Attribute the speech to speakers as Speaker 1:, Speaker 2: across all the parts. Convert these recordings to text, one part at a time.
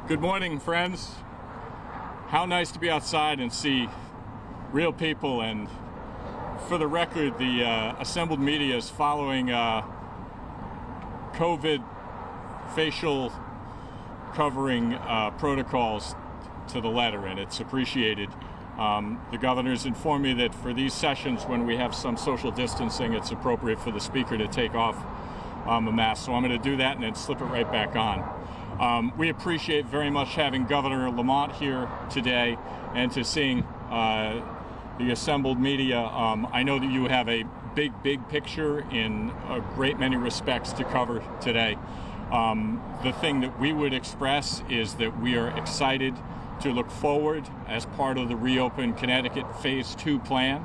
Speaker 1: Good morning, friends. How nice to be outside and see real people. And for the record, the assembled media is following COVID facial covering protocols to the letter, and it's appreciated. The governor's informed me that for these sessions, when we have some social distancing, it's appropriate for the speaker to take off a mask. So I'm going to do that and then slip it right back on. We appreciate very much having Governor Lamont here today and to seeing the assembled media. I know that you have a big picture in a great many respects to cover today. The thing that we would express is that we are excited to look forward as part of the Reopen Connecticut Phase 2 plan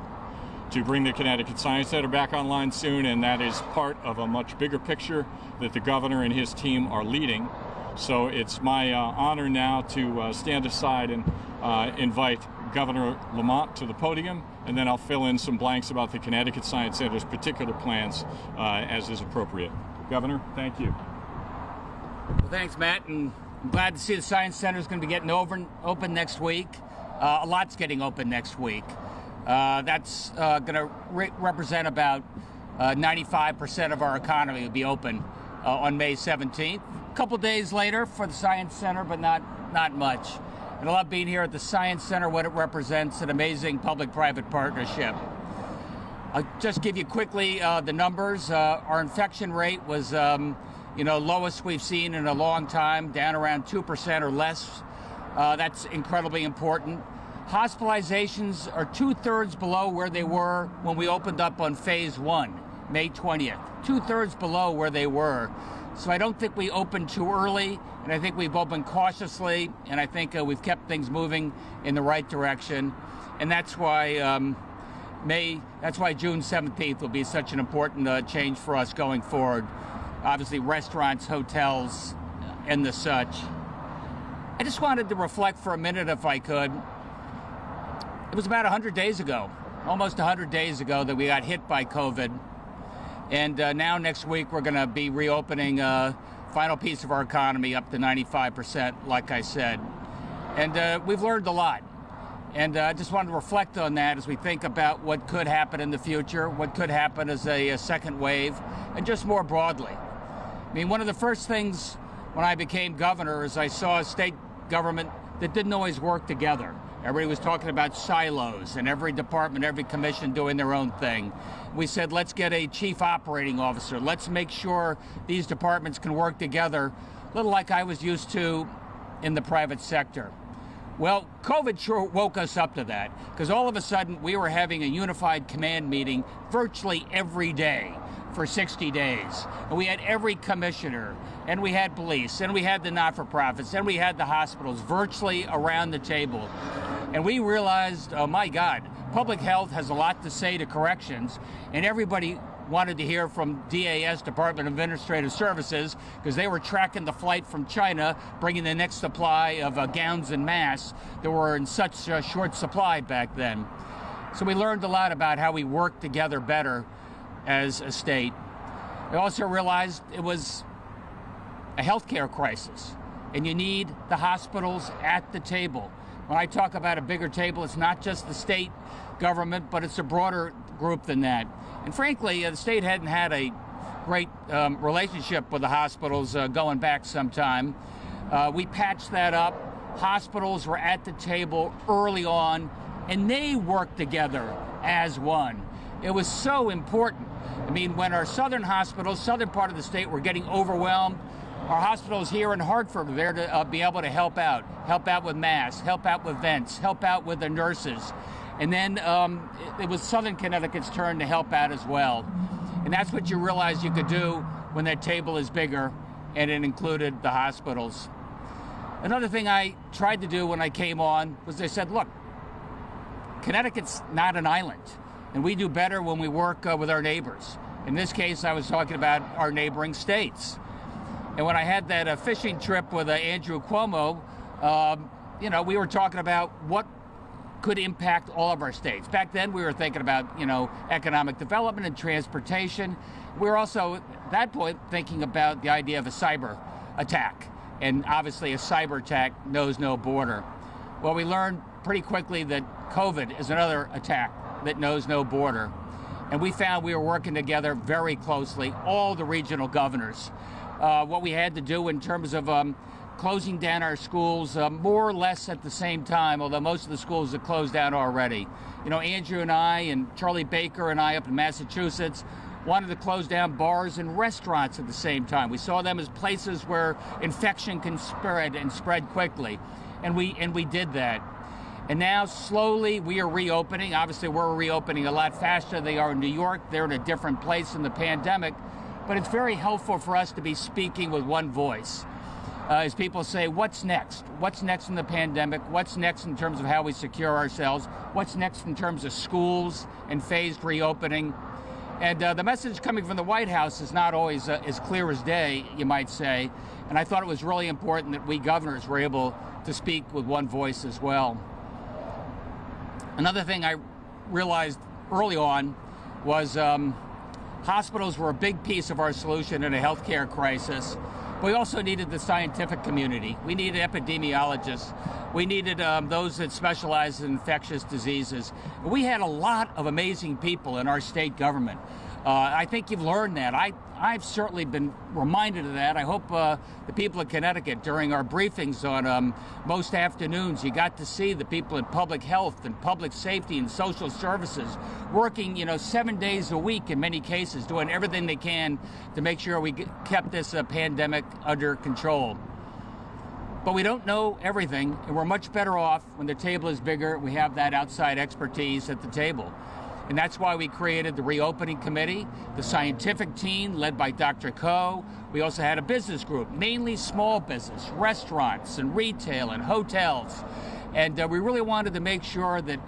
Speaker 1: to bring the Connecticut Science Center back online soon, and that is part of a much bigger picture that the governor and his team are leading. So it's my honor now to stand aside and invite Governor Lamont to the podium, and then I'll fill in some blanks about the Connecticut Science Center's particular plans as is appropriate. Governor, thank you.
Speaker 2: Well, thanks, Matt, and I'm glad to see the Science Center is going to be getting open next week. A lot's getting open next week. That's going to represent about 95% of our economy will be open on May 17th. A couple days later for the Science Center, but not much. And I love being here at the Science Center, what it represents, an amazing public-private partnership. I'll just give you quickly the numbers. Our infection rate was lowest we've seen in a long time, down around 2% or less. That's incredibly important. Hospitalizations are 2/3 below where they were when we opened up on Phase 1, May 20th. 2/3 below where they were. So I don't think we opened too early, and I think we've opened cautiously, and I think we've kept things moving in the right direction. And that's why June 17th will be such an important change for us going forward. Obviously, restaurants, hotels, and the such. I just wanted to reflect for a minute, if I could. It was about 100 days ago, almost 100 days ago, that we got hit by COVID. And now next week, we're going to be reopening a final piece of our economy up to 95%, like I said. And we've learned a lot. And I just wanted to reflect on that as we think about what could happen in the future, what could happen as a second wave, and just more broadly. I mean, one of the first things when I became governor is I saw a state government that didn't always work together. Everybody was talking about silos and every department, every commission doing their own thing. We said, let's get a chief operating officer. Let's make sure these departments can work together, a little like I was used to in the private sector. Well, COVID sure woke us up to that, because all of a sudden we were having a unified command meeting virtually every day for 60 days. And we had every commissioner, and we had police, and we had the not-for-profits, and we had the hospitals virtually around the table. And we realized, oh my God, public health has a lot to say to corrections, and everybody wanted to hear from DAS, Department of Administrative Services, because they were tracking the flight from China, bringing the next supply of gowns and masks that were in such short supply back then. So we learned a lot about how we work together better as a state. We also realized it was a healthcare crisis, and you need the hospitals at the table. When I talk about a bigger table, it's not just the state government, but it's a broader group than that. And frankly, the state hadn't had a great relationship with the hospitals going back some time. We patched that up. Hospitals were at the table early on, and they worked together as one. It was so important. I mean, when our southern hospitals, southern part of the state, were getting overwhelmed, our hospitals here in Hartford were there to be able to help out with masks, help out with vents, help out with the nurses. And then it was Southern Connecticut's turn to help out as well. And that's what you realize you could do when that table is bigger, and it included the hospitals. Another thing I tried to do when I came on was I said, look, Connecticut's not an island, and we do better when we work with our neighbors. In this case, I was talking about our neighboring states. And when I had that fishing trip with Andrew Cuomo, we were talking about what could impact all of our states. Back then, we were thinking about, economic development and transportation. We were also, at that point, thinking about the idea of a cyber attack. and obviously a cyber attack knows no border. Well, we learned pretty quickly that COVID is another attack that knows no border. And we found we were working together very closely, all the regional governors. What we had to do in terms of closing down our schools more or less at the same time, although most of the schools have closed down already. You know, Andrew and I and Charlie Baker and I up in Massachusetts wanted to close down bars and restaurants at the same time. We saw them as places where infection can spread and spread quickly. And we did that. And now slowly we are reopening. Obviously we're reopening a lot faster than they are in New York. They're in a different place in the pandemic. But it's very helpful for us to be speaking with one voice. As people say, what's next? What's next in the pandemic? What's next in terms of how we secure ourselves? What's next in terms of schools and phased reopening? And the message coming from the White House is not always as clear as day, you might say. And I thought it was really important that we governors were able to speak with one voice as well. Another thing I realized early on was hospitals were a big piece of our solution in a healthcare crisis. We also needed the scientific community. We needed epidemiologists. We needed those that specialize in infectious diseases. We had a lot of amazing people in our state government. I think you've learned that. I've certainly been reminded of that. I hope the people of Connecticut, during our briefings on most afternoons, you got to see the people in public health and public safety and social services working, 7 days a week in many cases, doing everything they can to make sure we kept this pandemic under control. But we don't know everything, and we're much better off when the table is bigger. We have that outside expertise at the table. And that's why we created the reopening committee, the scientific team led by Dr. Coe. We also had a business group, mainly small business, restaurants and retail and hotels. And we really wanted to make sure that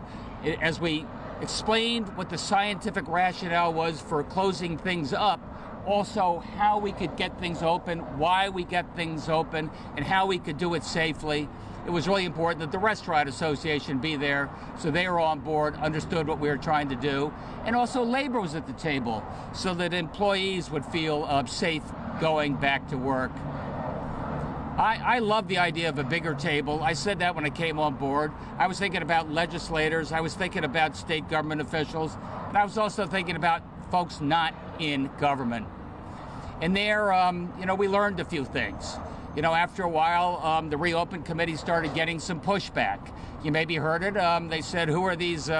Speaker 2: as we explained what the scientific rationale was for closing things up, also how we could get things open, why we get things open, and how we could do it safely. It was really important that the Restaurant Association be there, so they were on board, understood what we were trying to do, and also labor was at the table, so that employees would feel safe going back to work. I love the idea of a bigger table. I said that when I came on board. I was thinking about legislators, I was thinking about state government officials, and I was also thinking about folks not in government. And there, we learned a few things. After a while, the Reopen Committee started getting some pushback. You maybe heard it. They said, who are these,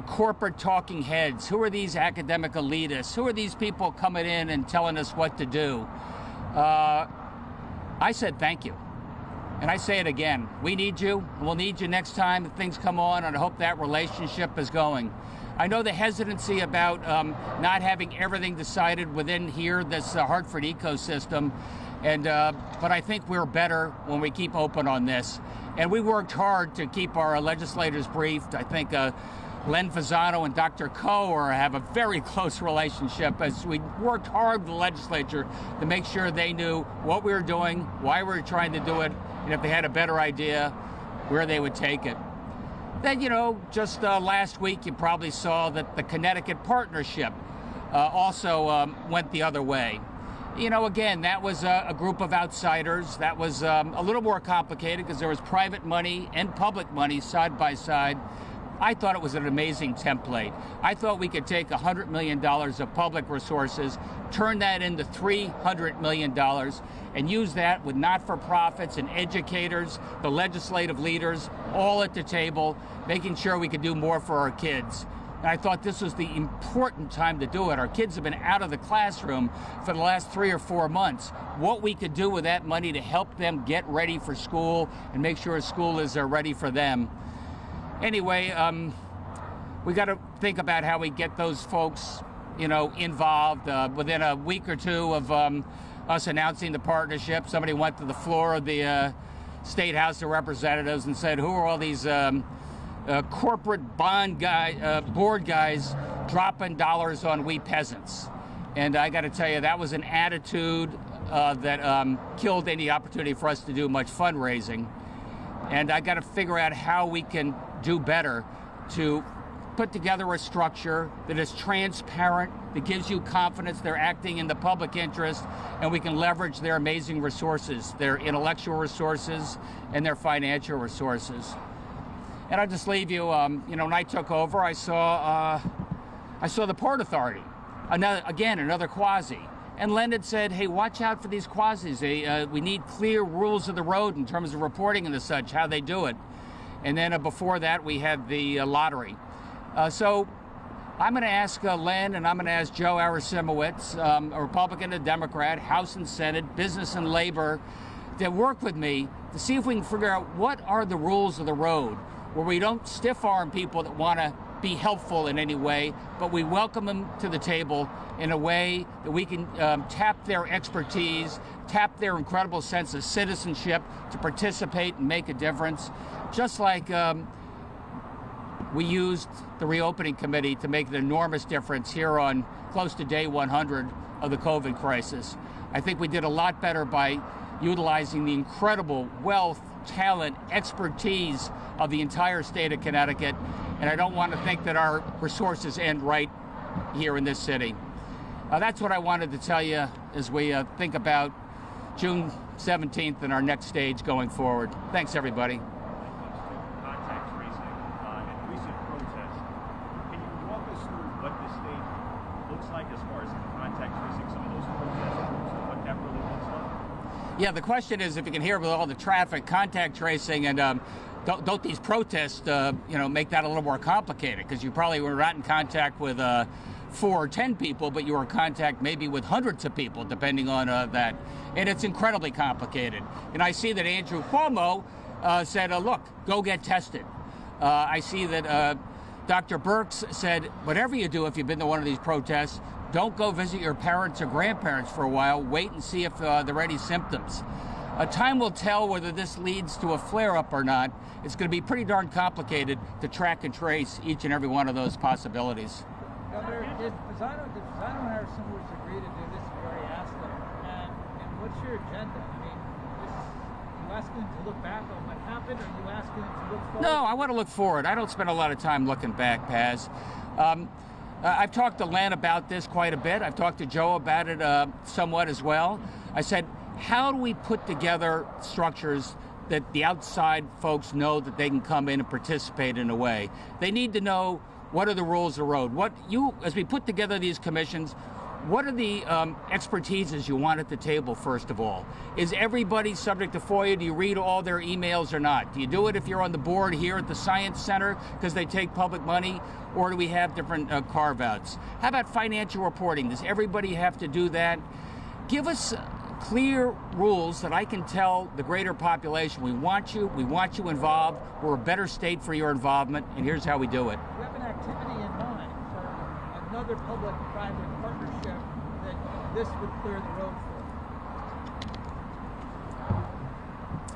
Speaker 2: corporate talking heads? Who are these academic elitists? Who are these people coming in and telling us what to do? I said, thank you. And I say it again. We need you. We'll need you next time that things come on, and I hope that relationship is going. I know the hesitancy about not having everything decided within here, this Hartford ecosystem, but I think we're better when we keep open on this. And we worked hard to keep our legislators briefed. I think Len Fasano and Dr. Coe have a very close relationship, as we worked hard with the legislature to make sure they knew what we were doing, why we were trying to do it, and if they had a better idea, where they would take it. Then, just last week, you probably saw that the Connecticut partnership also went the other way. Again, that was a group of outsiders. That was a little more complicated because there was private money and public money side by side. I thought it was an amazing template. I thought we could take $100 million of public resources, turn that into $300 million, and use that with not-for-profits and educators, the legislative leaders, all at the table, making sure we could do more for our kids. And I thought this was the important time to do it. Our kids have been out of the classroom for the last 3 or 4 months. What we could do with that money to help them get ready for school and make sure school is ready for them. Anyway, we got to think about how we get those folks, involved. Within a week or two of us announcing the partnership, somebody went to the floor of the State House of Representatives and said, who are all these corporate board guys dropping dollars on we peasants? And I got to tell you, that was an attitude that killed any opportunity for us to do much fundraising. And I got to figure out how we can do better to put together a structure that is transparent, that gives you confidence they're acting in the public interest, and we can leverage their amazing resources, their intellectual resources and their financial resources. And I'll just leave you, when I took over, I saw the Port Authority, another quasi. And Len had said, hey, watch out for these quasis. We need clear rules of the road in terms of reporting and such, how they do it. And then before that, we had the lottery. So I'm going to ask Len, and I'm going to ask Joe Arasimowicz, a Republican and Democrat, House and Senate, Business and Labor, to work with me to see if we can figure out what are the rules of the road, where we don't stiff-arm people that want to be helpful in any way, but we welcome them to the table in a way that we can tap their expertise, tap their incredible sense of citizenship to participate and make a difference, just like we used the reopening committee to make an enormous difference here on close to day 100 of the COVID crisis. I think we did a lot better by utilizing the incredible wealth, talent, expertise of the entire state of Connecticut, and I don't want to think that our resources end right here in this city. That's what I wanted to tell you as we think about June 17th and our next stage going forward. Thanks, everybody.
Speaker 3: Contact tracing and recent protests. Can you walk us through what the state looks like as far as contact tracing some of those protests and what that really looks like?
Speaker 2: Yeah, the question is, if you can hear with all the traffic, contact tracing, and don't these protests, make that a little more complicated? Because you probably were not in contact with 4 or 10 people, but you were in contact maybe with hundreds of people, depending on that. And it's incredibly complicated. And I see that Andrew Cuomo said, look, go get tested. I see that Dr. Birx said, whatever you do, if you've been to one of these protests, don't go visit your parents or grandparents for a while. Wait and see if there are any symptoms. Time will tell whether this leads to a flare-up or not. It's going to be pretty darn complicated to track and trace each and every one of those possibilities.
Speaker 4: Governor, did Pisano and Arasimowicz agree to do this? We already asked them. And what's your agenda? I mean, you asking them to look back on what happened, or are you asking them to look forward?
Speaker 2: No, I want to look forward. I don't spend a lot of time looking back, Paz. I've talked to Len about this quite a bit. I've talked to Joe about it somewhat as well. I said, how do we put together structures that the outside folks know that they can come in and participate in a way? They need to know what are the rules of the road. As we put together these commissions, what are the expertises you want at the table, first of all? Is everybody subject to FOIA? Do you read all their emails or not? Do you do it if you're on the board here at the Science Center because they take public money? Or do we have different carve-outs? How about financial reporting? Does everybody have to do that? Give us clear rules that I can tell the greater population, we want you involved, we're a better state for your involvement, and here's how we do it.
Speaker 4: Do you have an activity in mind for another public-private partnership that this would clear the road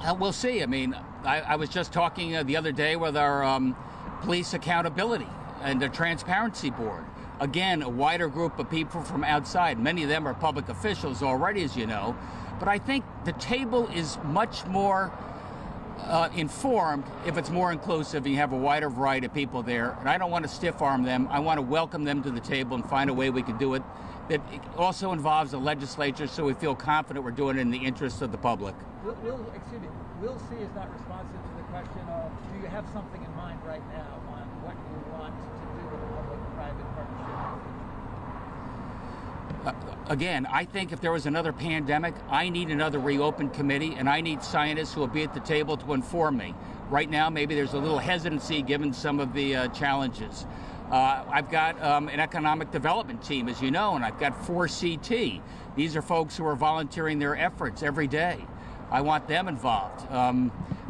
Speaker 4: for?
Speaker 2: We'll see. I mean, I was just talking the other day with our police accountability and the transparency board. Again, a wider group of people from outside. Many of them are public officials already, as you know. But I think the table is much more informed if it's more inclusive and you have a wider variety of people there. And I don't want to stiff-arm them. I want to welcome them to the table and find a way we can do it that also involves the legislature so we feel confident we're doing it in the interest of the public.
Speaker 4: We'll see is not responsive to the question of, do you have something in mind right now on what you want to do with a public-private partnership?
Speaker 2: Again, I think if there was another pandemic, I need another reopened committee, and I need scientists who will be at the table to inform me. Right now, maybe there's a little hesitancy given some of the challenges. I've got an economic development team, as you know, and I've got 4CT. These are folks who are volunteering their efforts every day. I want them involved.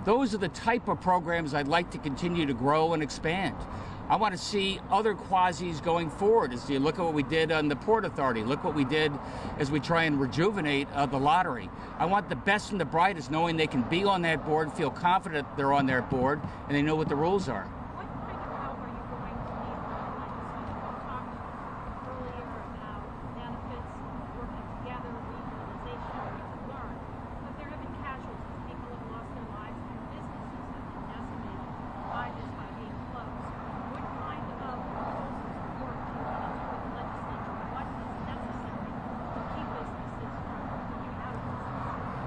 Speaker 2: Those are the type of programs I'd like to continue to grow and expand. I want to see other quasis going forward. As you look at what we did on the Port Authority, look what we did as we try and rejuvenate the lottery. I want the best and the brightest knowing they can be on that board, feel confident they're on their board, and they know what the rules are.
Speaker 5: What kind of help are you going to need from the legislature? We talked earlier about benefits, working together, regionalization, we can learn. But there have been casualties. People have lost their lives and businesses have been decimated by this by being closed. What kind of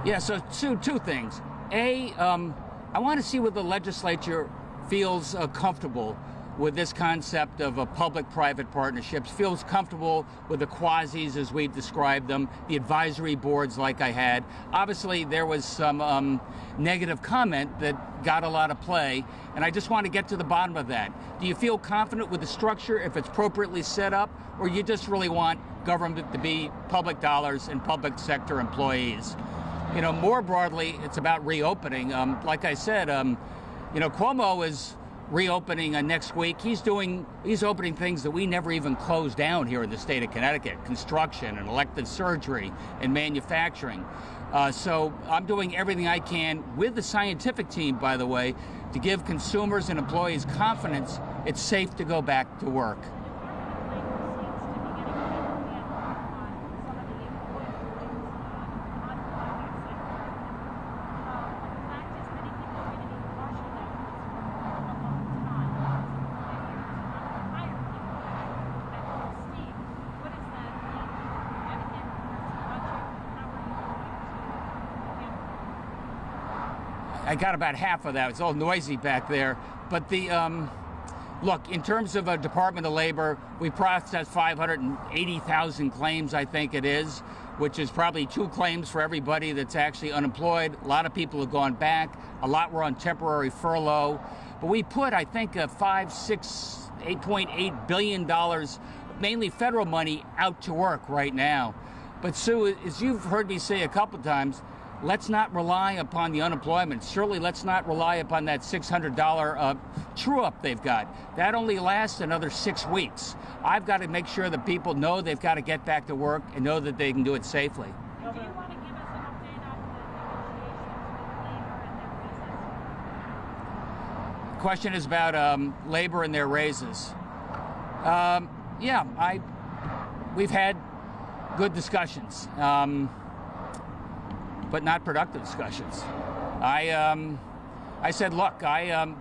Speaker 2: Yeah, so two things. A, I want to see whether the legislature feels comfortable with this concept of public-private partnerships, feels comfortable with the quasis as we've described them, the advisory boards like I had. Obviously, there was some negative comment that got a lot of play, and I just want to get to the bottom of that. Do you feel confident with the structure if it's appropriately set up, or you just really want government to be public dollars and public sector employees? You know, more broadly, it's about reopening. Like I said, you know, Cuomo is reopening next week. He's opening things that we never even closed down here in the state of Connecticut: construction and elective surgery and manufacturing. So I'm doing everything I can with the scientific team, by the way, to give consumers and employees confidence it's safe to go back to work. I got about half of that. It's all noisy back there. But the look, in terms of a Department of Labor, we processed 580,000 claims, I think it is, which is probably 2 claims for everybody that's actually unemployed. A lot of people have gone back. A lot were on temporary furlough. But we put, I think, $8.8 billion, mainly federal money, out to work right now. But Sue, as you've heard me say a couple times, let's not rely upon the unemployment. Surely let's not rely upon that $600 true-up they've got. That only lasts another 6 weeks. I've got to make sure that people know they've got to get back to work and know that they can do it safely.
Speaker 5: Do you want to give us an update on the negotiations with labor and their raises?
Speaker 2: The question is about labor and their raises. Yeah, we've had good discussions. But not productive discussions. I said, look, I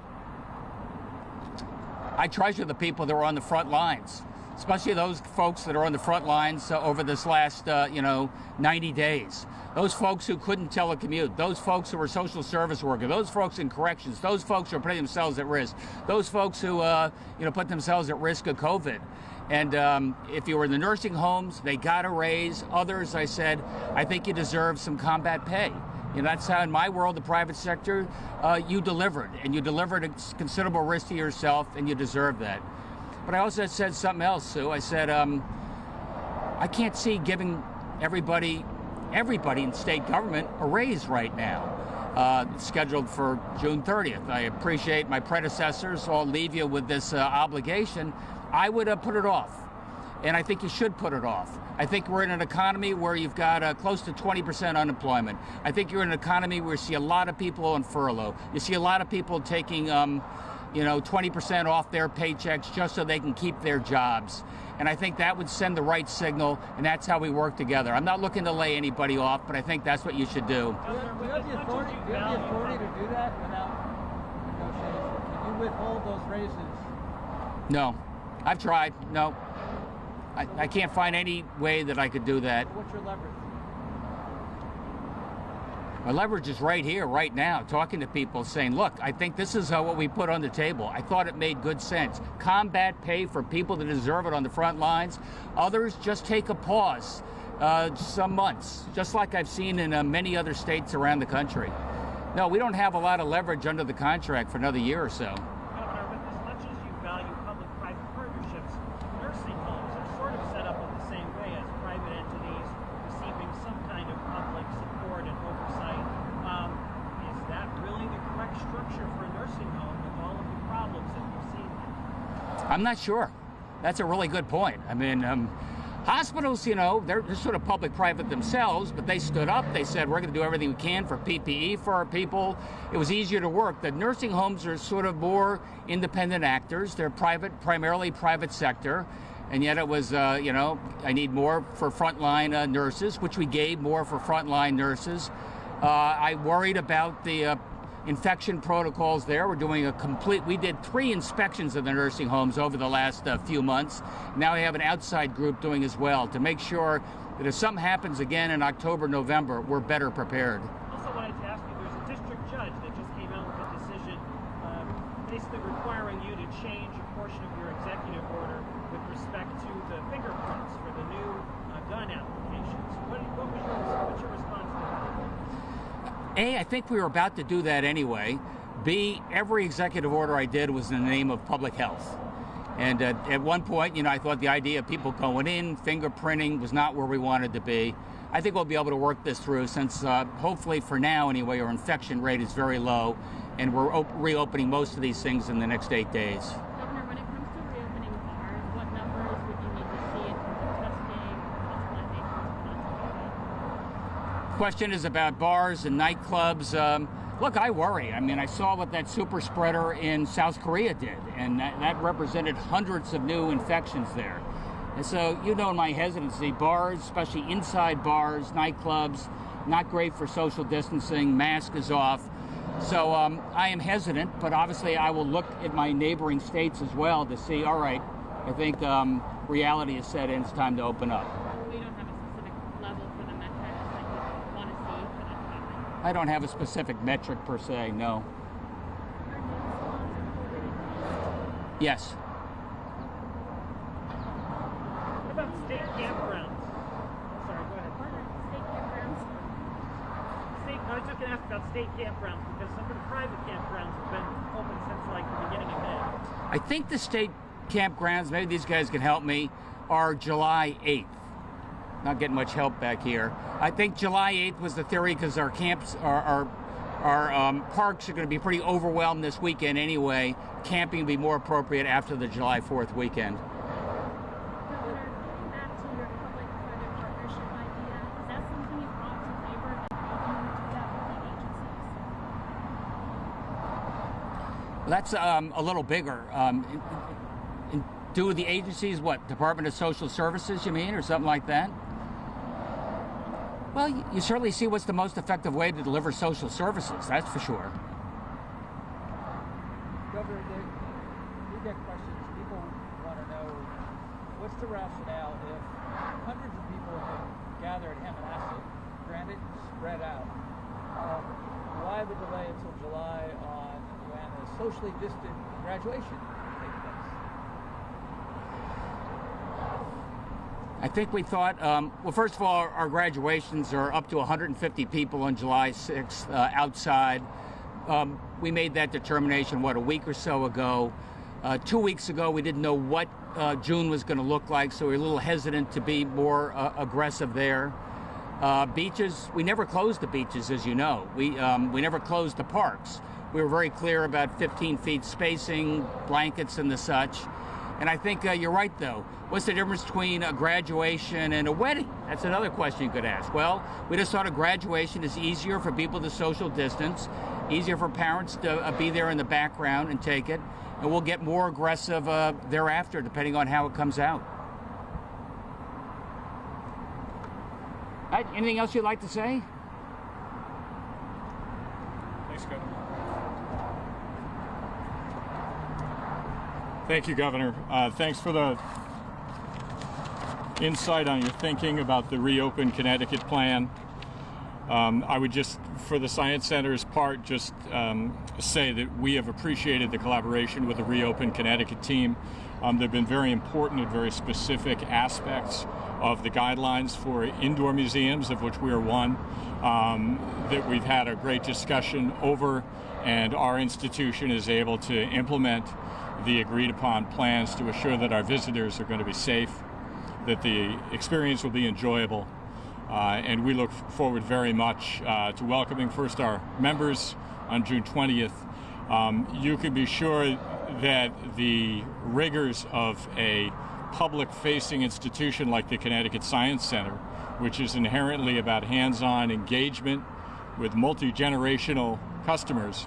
Speaker 2: treasure the people that are on the front lines, especially those folks that are on the front lines over this last, 90 days. Those folks who couldn't telecommute, those folks who were social service workers, those folks in corrections, those folks who are putting themselves at risk, those folks who, put themselves at risk of COVID. And if you were in the nursing homes, they got a raise. Others, I said, I think you deserve some combat pay. You know, that's how, in my world, the private sector, you delivered. And you delivered a considerable risk to yourself, and you deserve that. But I also said something else, Sue. I said, I can't see giving everybody in state government a raise right now. It's scheduled for June 30th. I appreciate my predecessors. So I'll leave you with this obligation. I would put it off, and I think you should put it off. I think we're in an economy where you've got close to 20% unemployment. I think you're in an economy where you see a lot of people on furlough. You see a lot of people taking, 20% off their paychecks just so they can keep their jobs. And I think that would send the right signal, and that's how we work together. I'm not looking to lay anybody off, but I think that's what you should do.
Speaker 4: Do you have the authority to do that without negotiation? Can you withhold those raises?
Speaker 2: No. I've tried. No. I can't find any way that I could do that.
Speaker 4: What's your leverage?
Speaker 2: My leverage is right here, right now, talking to people saying, look, I think this is what we put on the table. I thought it made good sense. Combat pay for people that deserve it on the front lines. Others just take a pause, some months, just like I've seen in many other states around the country. No, we don't have a lot of leverage under the contract for another year or so.
Speaker 3: Governor, with as much as you value public-private partnerships, nursing homes are sort of set up in the same way as private entities receiving some kind of public support and oversight. Is that really the correct structure for a nursing home with all of the problems that we've seen?
Speaker 2: I'm not sure. That's a really good point. I mean, hospitals, they're sort of public-private themselves, but they stood up. They said, we're going to do everything we can for PPE for our people. It was easier to work. The nursing homes are sort of more independent actors. They're primarily private sector. And yet it was, I need more for frontline nurses, which we gave more for frontline nurses. I worried about the infection protocols there. We're doing we did 3 inspections of the nursing homes over the last few months. Now we have an outside group doing as well to make sure that if something happens again in October, November, we're better prepared.
Speaker 6: Also wanted to ask you, there's a district judge that just came out with a decision basically requiring you to change a portion of your executive order with respect to the fingerprints for the new gun applications. What's your response to that?
Speaker 2: A, I think we were about to do that anyway. B, every executive order I did was in the name of public health. And at one point, I thought the idea of people going in, fingerprinting was not where we wanted to be. I think we'll be able to work this through since hopefully for now anyway, our infection rate is very low and we're reopening most of these things in the next 8 days.
Speaker 5: Governor, when it comes to reopening bars, what numbers would you need to see in terms of testing, hospitalizations?
Speaker 2: Question is about bars and nightclubs. Look, I worry. I mean, I saw what that super spreader in South Korea did, and that represented hundreds of new infections there. And so, my hesitancy, bars, especially inside bars, nightclubs, not great for social distancing, mask is off. So I am hesitant, but obviously I will look at my neighboring states as well to see, all right, I think reality is set in, it's time to open up.
Speaker 5: We don't have a specific level for the metrics that you want to see for that to happen.
Speaker 2: I don't have a specific metric per se, no.
Speaker 5: Are new salons included?
Speaker 2: Yes.
Speaker 6: What about state campgrounds? Sorry, go ahead.
Speaker 5: State campgrounds?
Speaker 6: I was just going to ask about state campgrounds because some of the private campgrounds have been open since like the beginning of May.
Speaker 2: I think the state campgrounds, maybe these guys can help me, are July 8th. Not getting much help back here. I think July 8th was the theory because our camps, our parks are going to be pretty overwhelmed this weekend anyway. Camping will be more appropriate after the July 4th weekend.
Speaker 5: Governor, getting back to your public-private partnership idea, is that something you brought to labor and maybe you would do that with the agencies?
Speaker 2: That's a little bigger. Do the agencies, what, Department of Social Services, you mean, or something like that? Well, you certainly see what's the most effective way to deliver social services, that's for sure.
Speaker 4: Governor, we get questions. People want to know what's the rationale if hundreds of people have gathered at Hammonasset, granted spread out. Why the delay until July on when a socially distant graduation takes place?
Speaker 2: I think we thought, well, first of all, our graduations are up to 150 people on July 6th outside. We made that determination, a week or so ago. 2 weeks ago, we didn't know what June was going to look like, so we were a little hesitant to be more aggressive there. Beaches, we never closed the beaches, as you know. We never closed the parks. We were very clear about 15 feet spacing, blankets and the such. And I think you're right, though. What's the difference between a graduation and a wedding? That's another question you could ask. Well, we just thought a graduation is easier for people to social distance, easier for parents to be there in the background and take it, and we'll get more aggressive thereafter, depending on how it comes out. Anything else you'd like to say?
Speaker 1: Thanks, Governor. Thank you, Governor. Thanks for the insight on your thinking about the Reopen Connecticut plan. I would just, for the Science Center's part, just say that we have appreciated the collaboration with the Reopen Connecticut team. There have been very important and very specific aspects of the guidelines for indoor museums, of which we are one, that we've had a great discussion over, and our institution is able to implement the agreed upon plans to assure that our visitors are going to be safe, that the experience will be enjoyable, and we look forward very much to welcoming first our members on June 20th. You can be sure that the rigors of a public-facing institution like the Connecticut Science Center, which is inherently about hands-on engagement with multi-generational customers,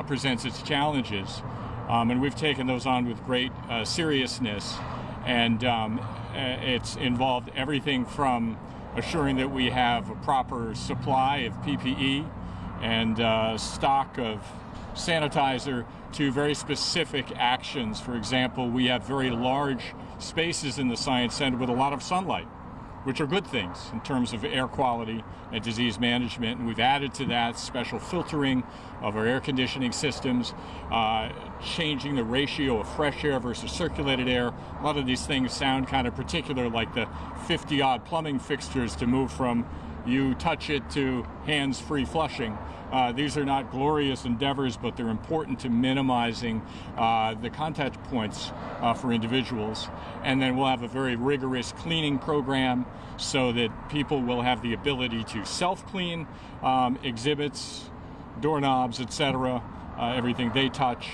Speaker 1: presents its challenges. And we've taken those on with great seriousness. And it's involved everything from assuring that we have a proper supply of PPE and stock of sanitizer to very specific actions. For example, we have very large spaces in the Science Center with a lot of sunlight, which are good things in terms of air quality and disease management. And we've added to that special filtering of our air conditioning systems, changing the ratio of fresh air versus circulated air. A lot of these things sound kind of particular, like the 50-odd plumbing fixtures to move from you touch it to hands-free flushing. These are not glorious endeavors, but they're important to minimizing the contact points for individuals. And then we'll have a very rigorous cleaning program so that people will have the ability to self-clean exhibits, doorknobs, etc., everything they touch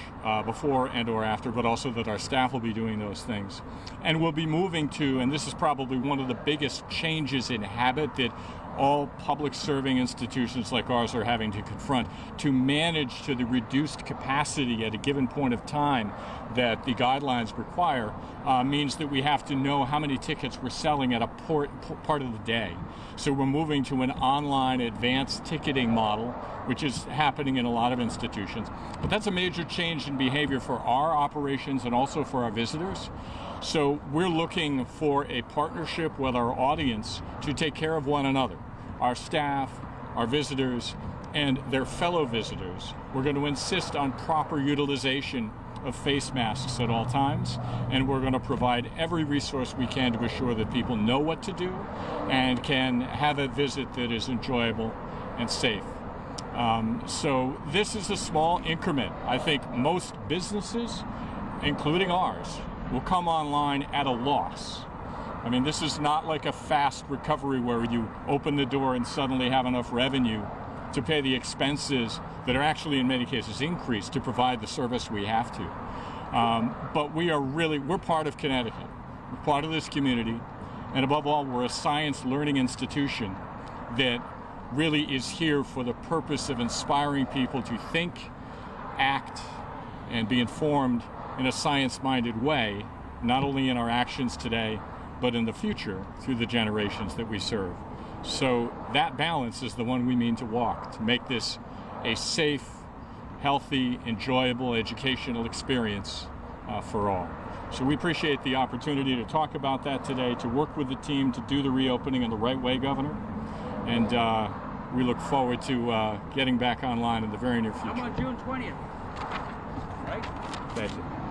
Speaker 1: before and or after, but also that our staff will be doing those things. And we'll be moving to, and this is probably one of the biggest changes in habit that all public serving institutions like ours are having to confront, to manage to the reduced capacity at a given point of time that the guidelines require, means that we have to know how many tickets we're selling at a part of the day. So we're moving to an online advanced ticketing model, which is happening in a lot of institutions. But that's a major change in behavior for our operations and also for our visitors. So we're looking for a partnership with our audience to take care of one another, our staff, our visitors, and their fellow visitors. We're going to insist on proper utilization of face masks at all times, and we're going to provide every resource we can to assure that people know what to do and can have a visit that is enjoyable and safe. So this is a small increment. I think most businesses, including ours, will come online at a loss. I mean, this is not like a fast recovery where you open the door and suddenly have enough revenue to pay the expenses that are actually in many cases increased to provide the service we have to. But we're part of Connecticut. We're part of this community. And above all, we're a science learning institution that really is here for the purpose of inspiring people to think, act, and be informed in a science-minded way, not only in our actions today, but in the future through the generations that we serve. So that balance is the one we mean to walk, to make this a safe, healthy, enjoyable educational experience for all. So we appreciate the opportunity to talk about that today, to work with the team to do the reopening in the right way, Governor. And we look forward to getting back online in the very near future.
Speaker 6: How about June 20th? Right?
Speaker 1: Thank you.